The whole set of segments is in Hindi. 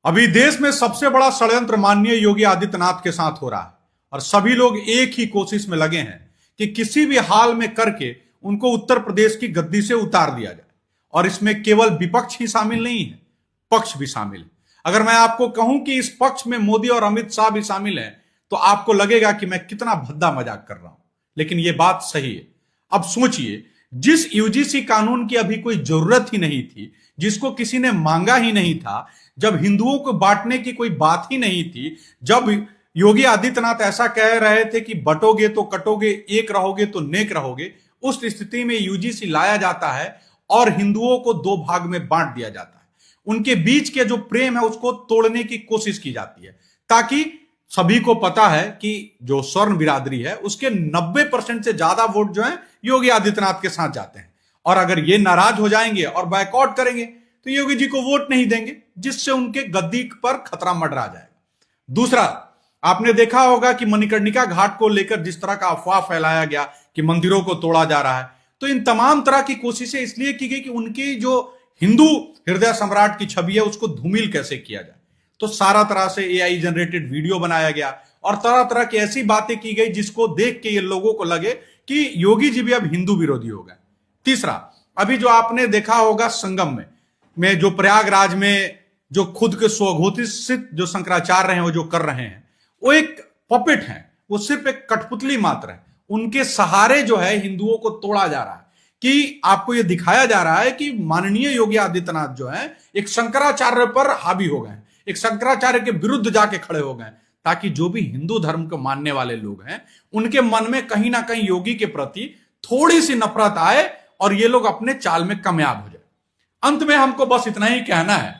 अभी देश में सबसे बड़ा षड्यंत्र माननीय योगी आदित्यनाथ के साथ हो रहा है और सभी लोग एक ही कोशिश में लगे हैं कि किसी भी हाल में करके उनको उत्तर प्रदेश की गद्दी से उतार दिया जाए। और इसमें केवल विपक्ष ही शामिल नहीं है, पक्ष भी शामिल है। अगर मैं आपको कहूं कि इस पक्ष में मोदी और अमित शाह भी शामिल हैं तो आपको लगेगा कि मैं कितना भद्दा मजाक कर रहा हूं, लेकिन यह बात सही है। अब सोचिए, जिस यूजीसी कानून की अभी कोई जरूरत ही नहीं थी, जिसको किसी ने मांगा ही नहीं था, जब हिंदुओं को बांटने की कोई बात ही नहीं थी, जब योगी आदित्यनाथ ऐसा कह रहे थे कि बटोगे तो कटोगे, एक रहोगे तो नेक रहोगे, उस स्थिति में यूजीसी लाया जाता है और हिंदुओं को दो भाग में बांट दिया जाता है। उनके बीच के जो प्रेम है उसको तोड़ने की कोशिश की जाती है, ताकि सभी को पता है कि जो स्वर्ण बिरादरी है उसके 90% से ज्यादा वोट जो है योगी आदित्यनाथ के साथ जाते हैं। और अगर ये नाराज हो जाएंगे और बायकॉट करेंगे तो योगी जी को वोट नहीं देंगे, जिससे उनके गद्दी पर खतरा मंडरा जाएगा। दूसरा, आपने देखा होगा कि मणिकर्णिका घाट को लेकर जिस तरह का अफवाह फैलाया गया कि मंदिरों को तोड़ा जा रहा है, तो इन तमाम तरह की कोशिशें इसलिए की गई कि उनकी जो हिंदू हृदय सम्राट की छवि है उसको धूमिल कैसे किया जाए। तो सारा तरह से एआई जनरेटेड वीडियो बनाया गया और तरह तरह की ऐसी बातें की गई जिसको देख के ये लोगों को लगे कि योगी जी भी अब हिंदू विरोधी हो गए। तीसरा, अभी जो आपने देखा होगा संगम में जो प्रयागराज में जो खुद के स्वघोषित जो शंकराचार्य हैं वो जो कर रहे हैं, वो एक पपेट है, वो सिर्फ एक कठपुतली मात्र है। उनके सहारे जो है हिंदुओं को तोड़ा जा रहा है, कि आपको यह दिखाया जा रहा है कि माननीय योगी आदित्यनाथ जो है एक शंकराचार्य पर हावी हो गए, एक शंकराचार्य के विरुद्ध जाके खड़े हो गए, ताकि जो भी हिंदू धर्म को मानने वाले लोग हैं उनके मन में कहीं ना कहीं योगी के प्रति थोड़ी सी नफरत आए और ये लोग अपने चाल में कामयाब हो जाए। अंत में हमको बस इतना ही कहना है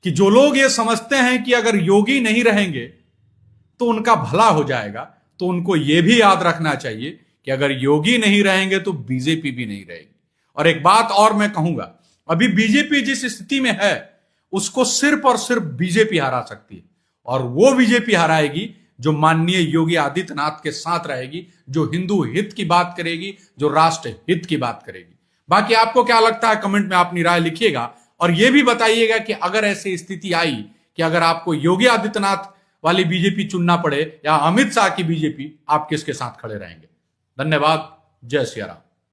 कि जो लोग ये समझते हैं कि अगर योगी नहीं रहेंगे तो उनका भला हो जाएगा, तो उनको यह भी याद रखना चाहिए कि अगर योगी नहीं रहेंगे तो बीजेपी भी नहीं रहेगी। और एक बात और मैं कहूंगा, अभी बीजेपी जिस स्थिति में है उसको सिर्फ और सिर्फ बीजेपी हरा सकती है, और वो बीजेपी हराएगी जो माननीय योगी आदित्यनाथ के साथ रहेगी, जो हिंदू हित की बात करेगी, जो राष्ट्र हित की बात करेगी। बाकी आपको क्या लगता है कमेंट में अपनी राय लिखिएगा, और यह भी बताइएगा कि अगर ऐसी स्थिति आई कि अगर आपको योगी आदित्यनाथ वाली बीजेपी चुनना पड़े या अमित शाह की बीजेपी, आप किसके साथ खड़े रहेंगे। धन्यवाद। जय सिया राम।